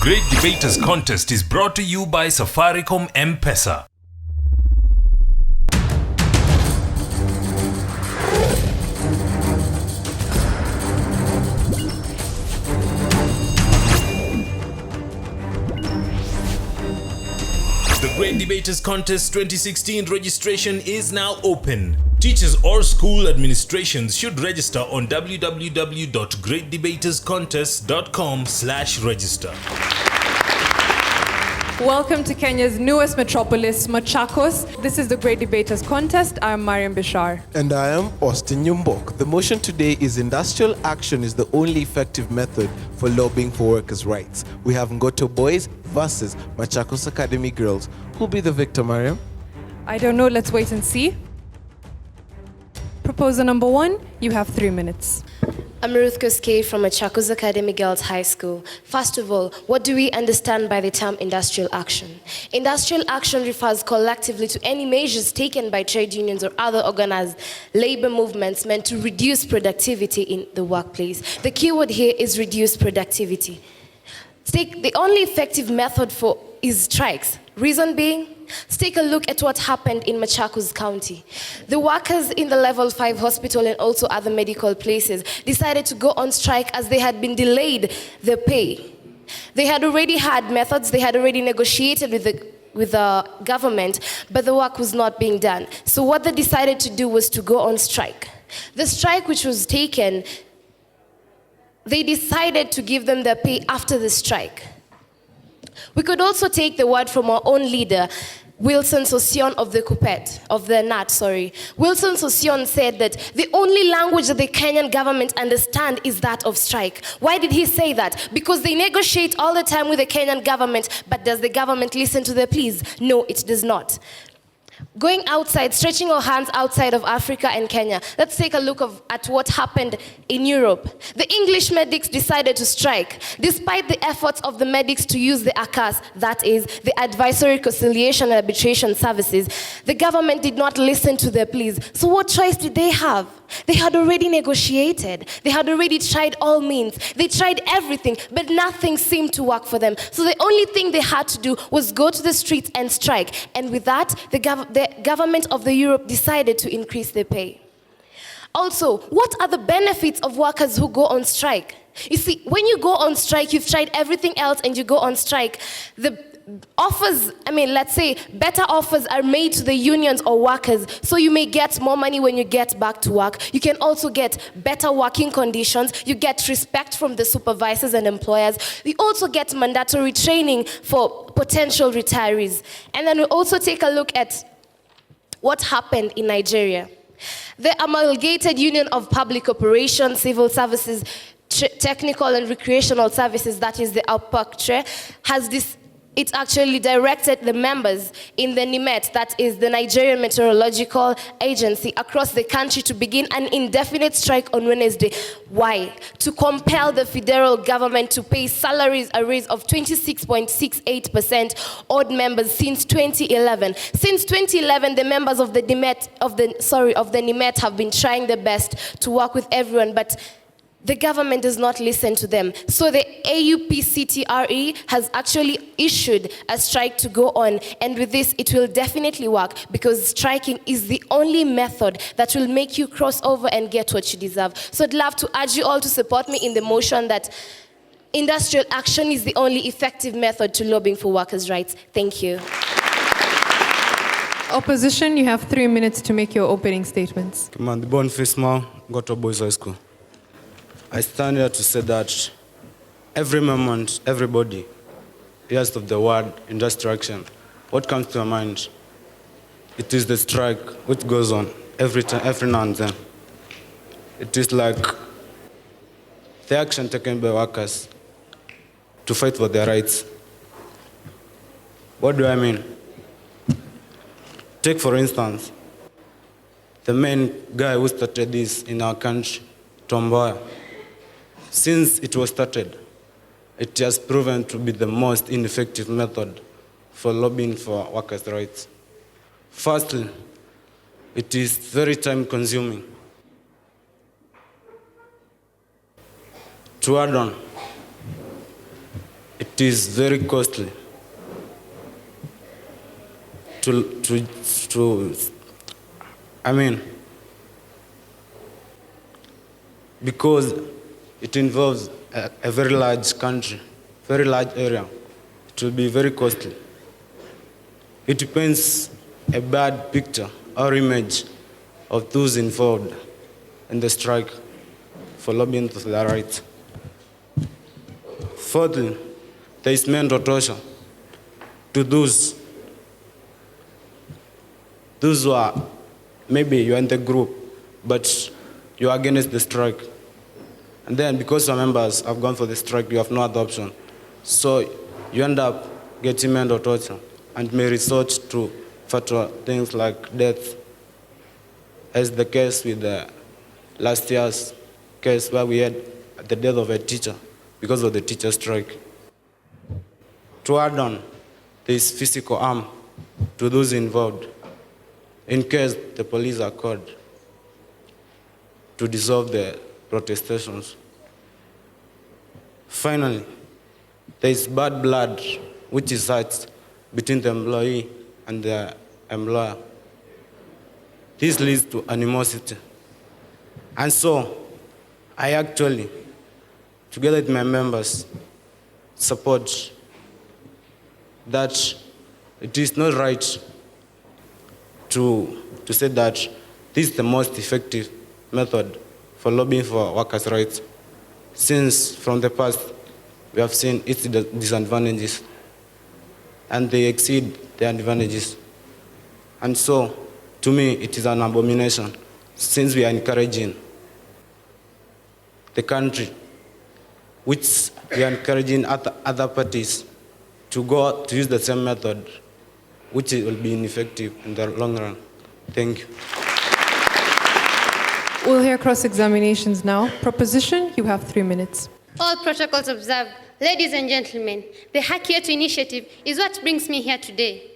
Great Debaters Contest is brought to you by Safaricom M-Pesa. The Great Debaters Contest 2016 registration is now open. Teachers or school administrations should register on www.greatdebaterscontest.com/register. Welcome to Kenya's newest metropolis, Machakos. This is the Great Debaters Contest. I'm Mariam Bishar. And I am Austin Yumbok. The motion today is industrial action is the only effective method for lobbying for workers' rights. We have Ngoto boys versus Machakos Academy girls. Who'll be the victor, Mariam? I don't know, let's wait and see. Proposer number 1, you have 3 minutes. I'm Ruth Koskei from Machakos Academy Girls High School. First of all, what do we understand by the term industrial action? Industrial action refers collectively to any measures taken by trade unions or other organized labor movements meant to reduce productivity in the workplace. The keyword here is reduce productivity. The only effective method is strikes. Reason being, let's take a look at what happened in Machakos County. The workers in the level 5 hospital and also other medical places decided to go on strike as they had been delayed their pay. They had already had methods, they had already negotiated with the government, but the work was not being done. So what they decided to do was to go on strike. The strike which was taken, they decided to give them their pay after the strike. We could also take the word from our own leader, Wilson Sosion of the NAT. Wilson Sosion said that the only language that the Kenyan government understands is that of strike. Why did he say that? Because they negotiate all the time with the Kenyan government, but does the government listen to their pleas? No, it does not. Going outside, stretching our hands outside of Africa and Kenya, let's take a look at what happened in Europe. The English medics decided to strike. Despite the efforts of the medics to use the ACAS, that is, the Advisory Conciliation and Arbitration Services, the government did not listen to their pleas. So what choice did they have? They had already negotiated. They had already tried all means. They tried everything, but nothing seemed to work for them. So the only thing they had to do was go to the streets and strike. And with that, the government of Europe decided to increase their pay. Also, what are the benefits of workers who go on strike? You see, when you go on strike, you've tried everything else and you go on strike, the offers, let's say better offers are made to the unions or workers, so you may get more money when you get back to work. You can also get better working conditions. You get respect from the supervisors and employers. You also get mandatory training for potential retirees. And then we also take a look at what happened in Nigeria. The Amalgamated Union of Public Operations, Civil Services, Technical and Recreational Services, that is the APACTRE, it actually directed the members in the NIMET, that is the Nigerian Meteorological Agency, across the country to begin an indefinite strike on Wednesday. Why? To compel the federal government to pay salaries a raise of 26.68% odd members since 2011. Since 2011, the members of the NIMET have been trying their best to work with everyone, but the government does not listen to them. So the AUPCTRE has actually issued a strike to go on. And with this, it will definitely work because striking is the only method that will make you cross over and get what you deserve. So I'd love to urge you all to support me in the motion that industrial action is the only effective method to lobbying for workers' rights. Thank you. Opposition, you have 3 minutes to make your opening statements. The Boniface Ngoto Boys High School. I stand here to say that every moment, everybody hears of the word industrial action. What comes to your mind? It is the strike which goes on every now and then. It is like the action taken by workers to fight for their rights. What do I mean? Take, for instance, the main guy who started this in our country, Tomboya. Since it was started, it has proven to be the most ineffective method for lobbying for workers' rights. Firstly, it is very time-consuming. To add on, it is very costly because it involves a very large country, very large area. It will be very costly. It paints a bad picture or image of those involved in the strike for lobbying for their rights. Fourthly, there is mental torture to those who are, maybe you are in the group, but you are against the strike. And then because your members have gone for the strike, you have no other option. So you end up getting mental torture and may resort to fatal things like death, as the case with the last year's case where we had the death of a teacher because of the teacher strike. To add on, there is physical harm to those involved in case the police are called to dissolve the protestations. Finally, there is bad blood which is resides between the employee and the employer. This leads to animosity. And so, I actually, together with my members, support that it is not right to say that this is the most effective method for lobbying for workers' rights, since from the past we have seen its disadvantages and they exceed the advantages. And so, to me, it is an abomination, since we are encouraging the country, which we are encouraging other parties to go to use the same method, which will be ineffective in the long run. Thank you. We'll hear cross-examinations now. Proposition, you have 3 minutes. All protocols observed. Ladies and gentlemen, the Haki Yetu initiative is what brings me here today.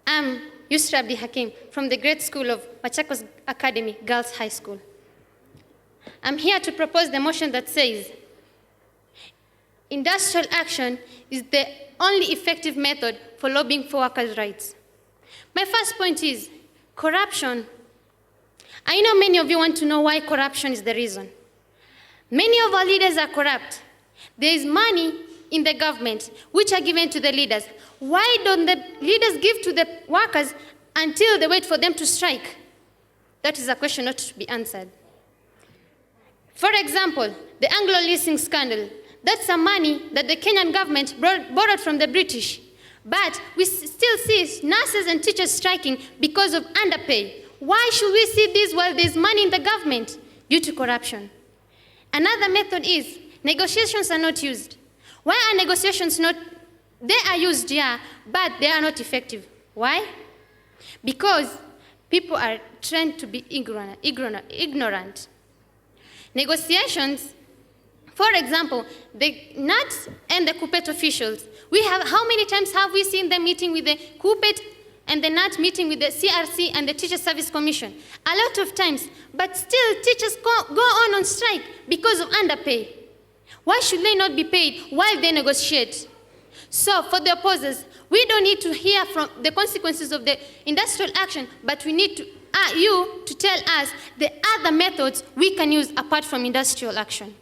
I'm Yusra Abdi Hakim from the Great School of Machakos Academy, Girls High School. I'm here to propose the motion that says, industrial action is the only effective method for lobbying for workers' rights. My first point is corruption. I know many of you want to know why corruption is the reason. Many of our leaders are corrupt. There is money in the government which are given to the leaders. Why don't the leaders give to the workers until they wait for them to strike? That is a question not to be answered. For example, the Anglo leasing scandal. That's some money that the Kenyan government borrowed from the British. But we still see nurses and teachers striking because of underpay. Why should we see this while there's money in the government? Due to corruption. Another method is negotiations are not used. Why are negotiations not? They are used, yeah, but they are not effective. Why? Because people are trained to be ignorant. Negotiations, for example, the NAT and the KUPPET officials, how many times have we seen them meeting with the KUPPET and the NAT meeting with the CRC and the Teacher Service Commission? A lot of times, but still teachers go on strike because of underpay. Why should they not be paid while they negotiate? So for the opposers, we don't need to hear from the consequences of the industrial action, but we need you to tell us the other methods we can use apart from industrial action.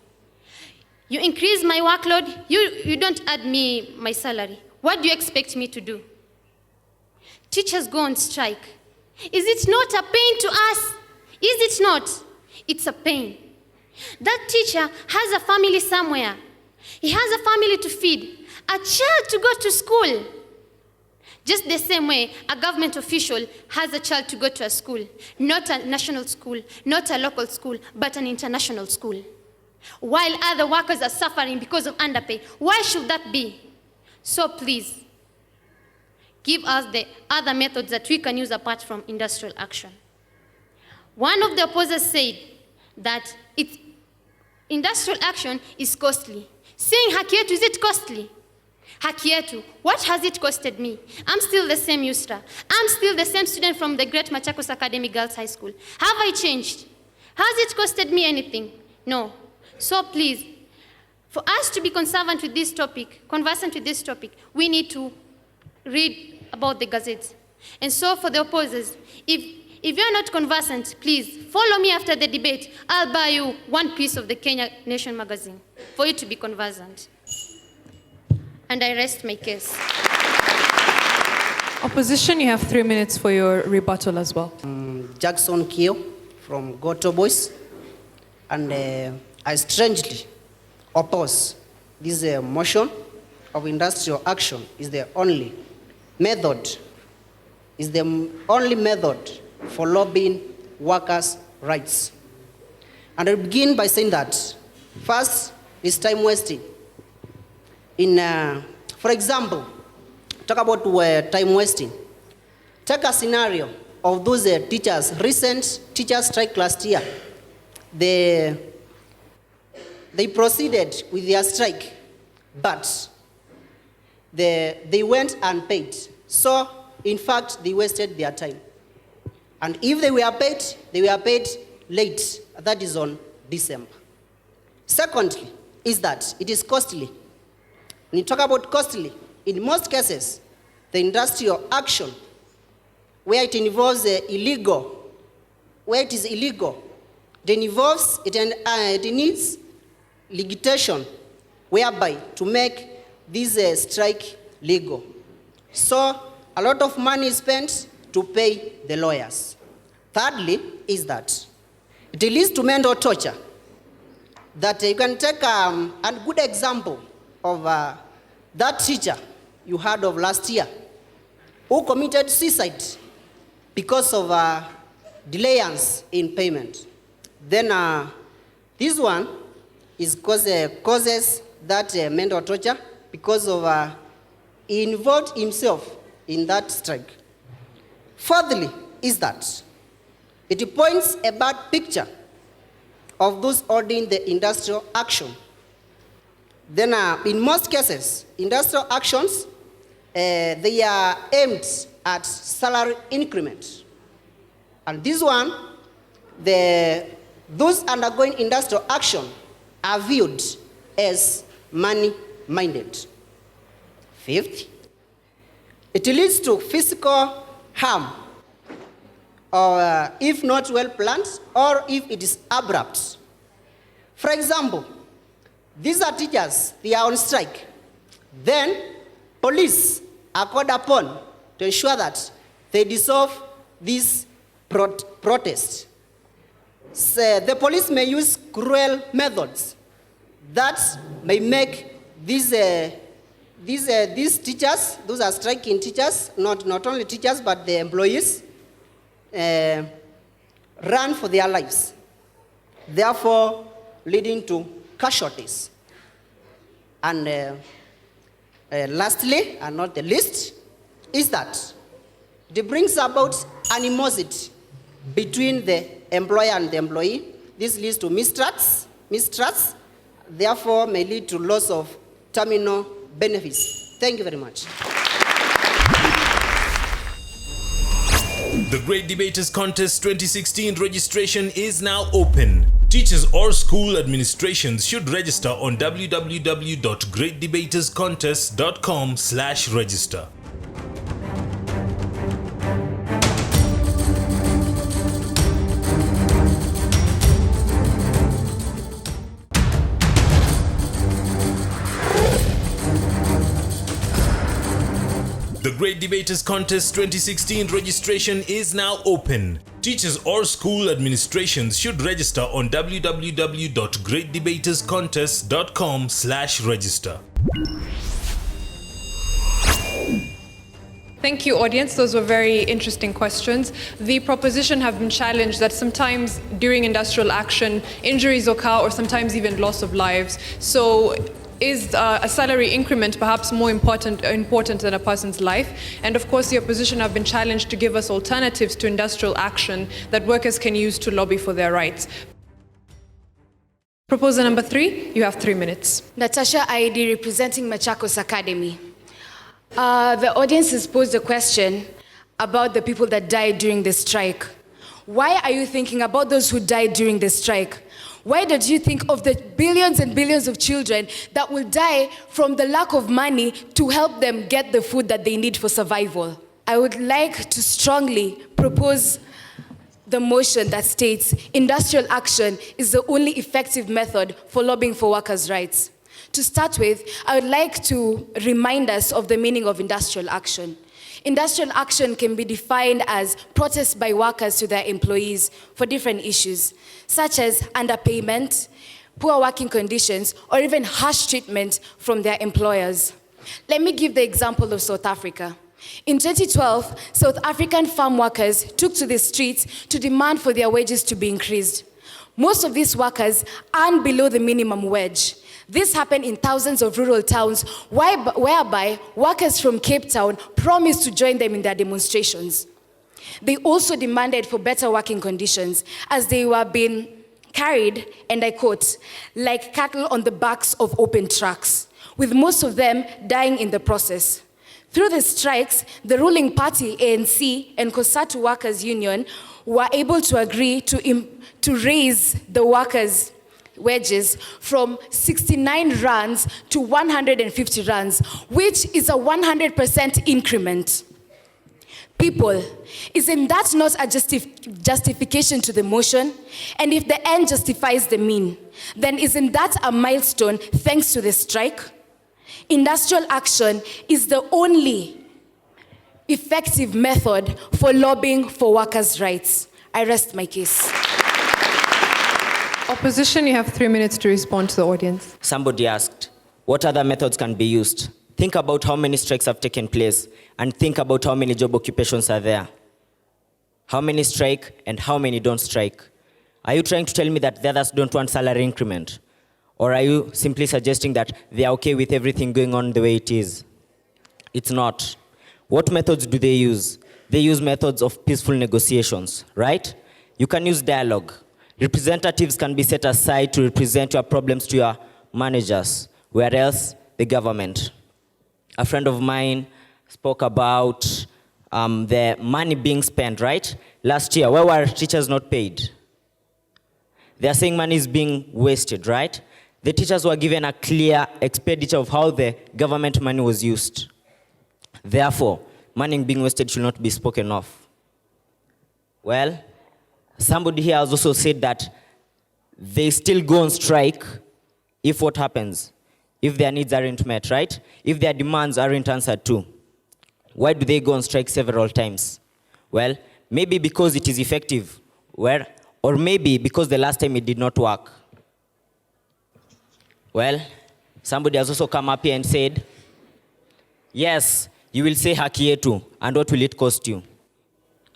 You increase my workload, you don't add me my salary. What do you expect me to do? Teachers go on strike. Is it not a pain to us? Is it not? It's a pain. That teacher has a family somewhere. He has a family to feed, a child to go to school. Just the same way a government official has a child to go to a school, not a national school, not a local school, but an international school. While other workers are suffering because of underpay. Why should that be? So please, give us the other methods that we can use apart from industrial action. One of the opposers said that industrial action is costly. Saying Haki Yetu, is it costly? Haki Yetu, what has it costed me? I'm still the same Yusra. I'm still the same student from the Great Machakos Academy Girls High School. Have I changed? Has it costed me anything? No. So please, For us to be conversant with this topic, we need to read about the gazettes. And so for the opposers, if you're not conversant, please follow me after the debate. I'll buy you one piece of the Kenya Nation magazine for you to be conversant. And I rest my case. Opposition, you have 3 minutes for your rebuttal as well. Jackson Kio from Ngoto Boys, and I strangely oppose this motion of industrial action. Is the only method for lobbying workers' rights. And I begin by saying that first is time wasting. For example, talk about time wasting. Take a scenario of those teachers, recent teacher strike last year. They proceeded with their strike, but they went unpaid. So, in fact, they wasted their time. And if they were paid late. That is on December. Secondly, is that it is costly. When you talk about costly, in most cases, the industrial action, where it involves it is illegal, it needs legislation, whereby to make this strike legal. So a lot of money is spent to pay the lawyers. Thirdly, is that it leads to mental torture. That you can take a good example of that teacher you heard of last year who committed suicide because of delayance in payment. Then this one is causes that mental torture because of he involved himself in that strike. Fourthly, is that it points a bad picture of those ordering the industrial action. Then in most cases, industrial actions, they are aimed at salary increment. And this one, those undergoing industrial action are viewed as money-minded. Fifth, it leads to physical harm, or if not well planned, or if it is abrupt. For example, these are teachers, they are on strike. Then police are called upon to ensure that they dissolve this protest. So the police may use cruel methods that may make these teachers, those are striking teachers, not only teachers but the employees, run for their lives, therefore leading to casualties. And lastly, and not the least, is that it brings about animosity between the employer and the employee. This leads to mistrusts, therefore may lead to loss of terminal benefits. Thank you very much. The Great Debaters Contest 2016 registration is now open. Teachers or school administrations should register on www.greatdebaterscontest.com/register. The Great Debaters Contest 2016 registration is now open. Teachers or school administrations should register on www.greatdebaterscontest.com/register. Thank you, audience. Those were very interesting questions. The proposition have been challenged that sometimes during industrial action, injuries occur or sometimes even loss of lives. So is a salary increment perhaps more important than a person's life? And of course, the opposition have been challenged to give us alternatives to industrial action that workers can use to lobby for their rights. Proposal number 3, you have 3 minutes. Natasha Aidi, representing Machakos Academy. The audience has posed a question about the people that died during the strike. Why are you thinking about those who died during the strike? Why don't you think of the billions and billions of children that will die from the lack of money to help them get the food that they need for survival? I would like to strongly propose the motion that states industrial action is the only effective method for lobbying for workers' rights. To start with, I would like to remind us of the meaning of industrial action. Industrial action can be defined as protests by workers to their employees for different issues, such as underpayment, poor working conditions, or even harsh treatment from their employers. Let me give the example of South Africa. In 2012, South African farm workers took to the streets to demand for their wages to be increased. Most of these workers earn below the minimum wage. This happened in thousands of rural towns whereby workers from Cape Town promised to join them in their demonstrations. They also demanded for better working conditions as they were being carried, and I quote, like cattle on the backs of open trucks, with most of them dying in the process. Through the strikes, the ruling party, ANC, and COSATU Workers Union were able to agree to raise the workers' wages from 69 rands to 150 rands, which is a 100% increment. People, isn't that not a justification to the motion? And if the end justifies the mean, then isn't that a milestone thanks to the strike? Industrial action is the only effective method for lobbying for workers' rights. I rest my case. Opposition, you have 3 minutes to respond to the audience. Somebody asked, what other methods can be used? Think about how many strikes have taken place and think about how many job occupations are there. How many strike and how many don't strike? Are you trying to tell me that the others don't want salary increment? Or are you simply suggesting that they are okay with everything going on the way it is? It's not. What methods do they use? They use methods of peaceful negotiations, right? You can use dialogue. Representatives can be set aside to represent your problems to your managers, where else the government. A friend of mine spoke about the money being spent, right? Last year, why were teachers not paid? They are saying money is being wasted, right? The teachers were given a clear expenditure of how the government money was used. Therefore, money being wasted should not be spoken of. Well, somebody here has also said that they still go on strike if what happens? If their needs aren't met, right? If their demands aren't answered to. Why do they go on strike several times? Well, maybe because it is effective, or maybe because the last time it did not work. Well, somebody has also come up here and said, yes, you will say haki yetu, and what will it cost you?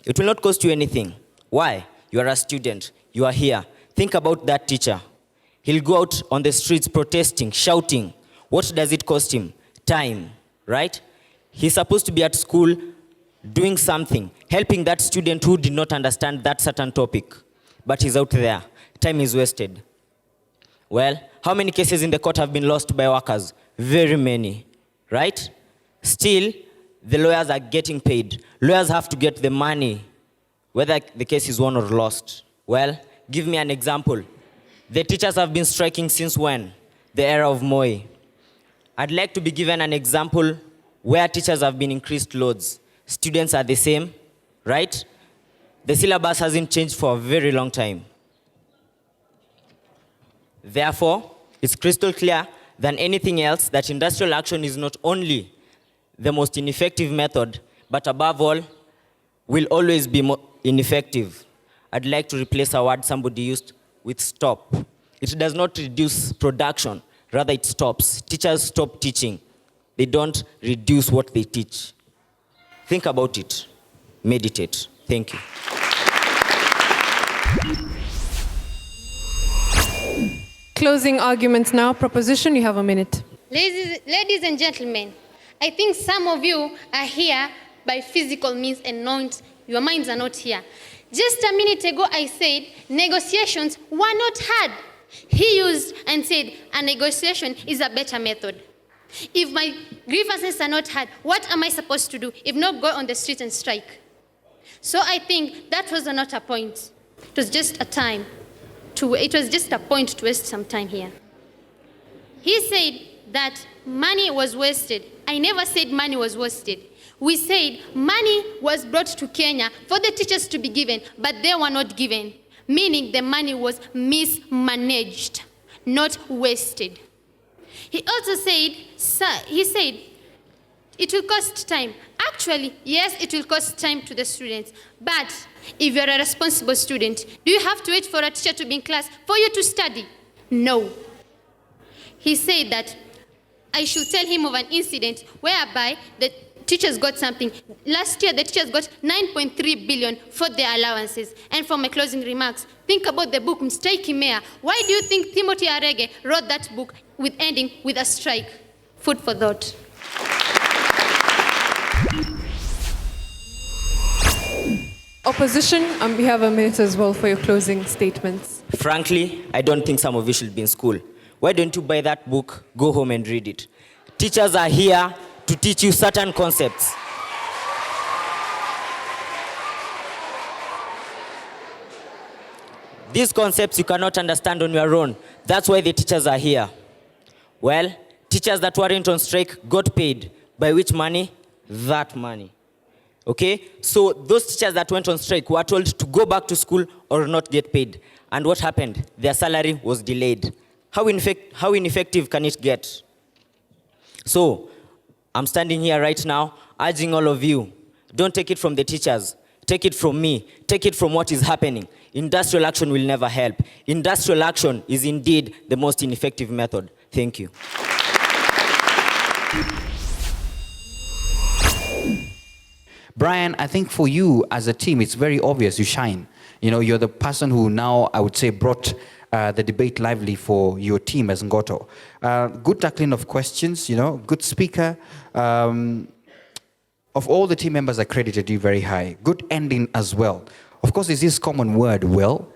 It will not cost you anything. Why? You are a student. You are here. Think about that teacher. He'll go out on the streets protesting, shouting. What does it cost him? Time, right? He's supposed to be at school doing something, helping that student who did not understand that certain topic. But he's out there. Time is wasted. Well, how many cases in the court have been lost by workers? Very many, right? Still, the lawyers are getting paid. Lawyers have to get the money, whether the case is won or lost. Well, give me an example. The teachers have been striking since when? The era of Moi. I'd like to be given an example where teachers have been increased loads. Students are the same, right? The syllabus hasn't changed for a very long time. Therefore, it's crystal clear than anything else that industrial action is not only the most ineffective method, but above all, will always be ineffective. I'd like to replace a word somebody used with stop. It does not reduce production, rather it stops. Teachers stop teaching. They don't reduce what they teach. Think about it. Meditate. Thank you. Closing arguments now. Proposition, you have a minute. Ladies and gentlemen, I think some of you are here by physical means and not, your minds are not here. Just a minute ago, I said negotiations were not hard. He used and said a negotiation is a better method. If my grievances are not hard, what am I supposed to do if not go on the street and strike? So I think that was not a point. It was just a time it was just a point to waste some time here. He said that money was wasted. I never said money was wasted. We said money was brought to Kenya for the teachers to be given, but they were not given, meaning the money was mismanaged, not wasted. He also said, it will cost time. Actually, yes, it will cost time to the students, but if you're a responsible student, do you have to wait for a teacher to be in class for you to study? No. He said that I should tell him of an incident whereby the teachers got something. Last year, the teachers got 9.3 billion for their allowances. And for my closing remarks, think about the book Mstahiki Mayor. Why do you think Timothy Arege wrote that book with ending with a strike? Food for thought. Opposition, we have a minute as well for your closing statements. Frankly, I don't think some of you should be in school. Why don't you buy that book, go home and read it? Teachers are here to teach you certain concepts. These concepts you cannot understand on your own. That's why the teachers are here. Well, teachers that weren't on strike got paid. By which money? That money. Okay? So those teachers that went on strike were told to go back to school or not get paid. And what happened? Their salary was delayed. How ineffective can it get? So, I'm standing here right now, urging all of you, don't take it from the teachers. Take it from me. Take it from what is happening. Industrial action will never help. Industrial action is indeed the most ineffective method. Thank you. Brian, I think for you as a team, it's very obvious you shine. You know, you're the person who now, I would say, brought the debate lively for your team as Ngoto. Good tackling of questions, you know, good speaker. Of all the team members, I credited you very high. Good ending as well. Of course, there's this common word, well.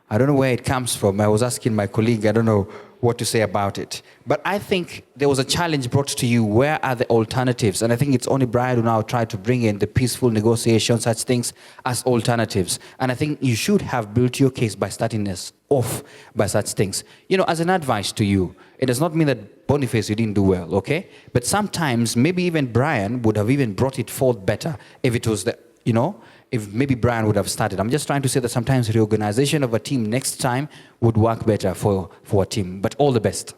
I don't know where it comes from. I was asking my colleague, I don't know what to say about it. But I think there was a challenge brought to you. Where are the alternatives? And I think it's only Brian who now tried to bring in the peaceful negotiation, such things as alternatives. And I think you should have built your case by starting this off by such things. You know, as an advice to you, it does not mean that Boniface, you didn't do well, okay? But sometimes maybe even Brian would have even brought it forth better if it was the, you know, if maybe Brian would have started. I'm just trying to say that sometimes reorganization of a team next time would work better for a team. But all the best.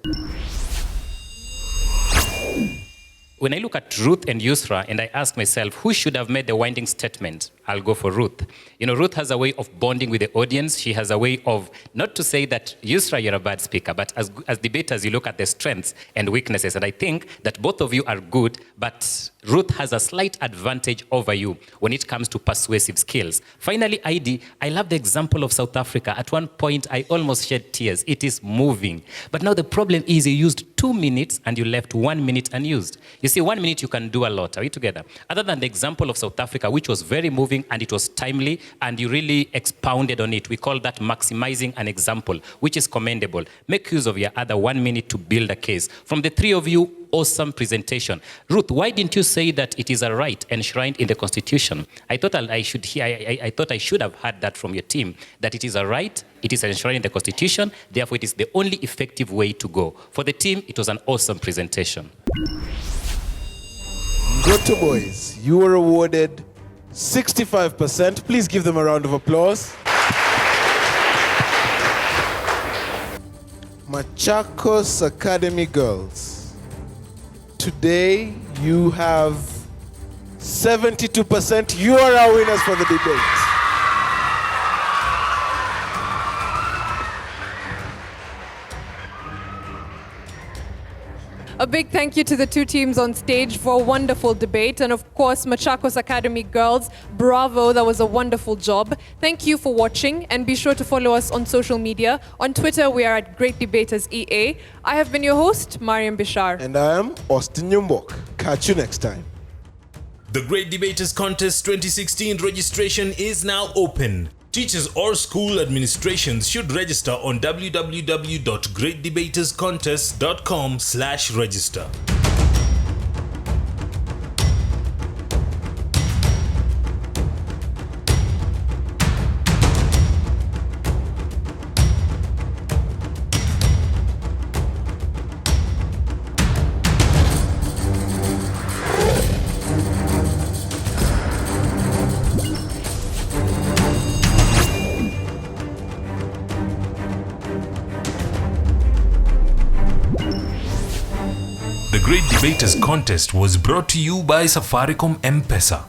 When I look at Ruth and Yusra and I ask myself, who should have made the winding statement? I'll go for Ruth. You know, Ruth has a way of bonding with the audience. She has a way of, not to say that Yusra, you're a bad speaker, but as debaters, you look at the strengths and weaknesses. And I think that both of you are good, but Ruth has a slight advantage over you when it comes to persuasive skills. Finally, Heidi, I love the example of South Africa. At one point, I almost shed tears. It is moving. But now the problem is you used 2 minutes and you left 1 minute unused. You see, 1 minute you can do a lot. Are we together? Other than the example of South Africa, which was very moving and it was timely and you really expounded on it. We call that maximizing an example, which is commendable. Make use of your other 1 minute to build a case. From the three of you, awesome presentation. Ruth, why didn't you say that it is a right enshrined in the Constitution? I thought I should have heard that from your team, that it is a right, it is enshrined in the Constitution, therefore it is the only effective way to go. For the team, it was an awesome presentation. Ngoto boys, you were awarded 65%. Please give them a round of applause. Machakos Academy girls, today you have 72%. You are our winners for the debate. A big thank you to the two teams on stage for a wonderful debate. And of course, Machakos Academy girls, bravo, that was a wonderful job. Thank you for watching and be sure to follow us on social media. On Twitter, we are at Great Debaters EA. I have been your host, Mariam Bishar. And I am Austin Nyumbok. Catch you next time. The Great Debaters Contest 2016 registration is now open. Teachers or school administrations should register on www.greatdebaterscontest.com/register. Great Debaters Contest was brought to you by Safaricom M-Pesa.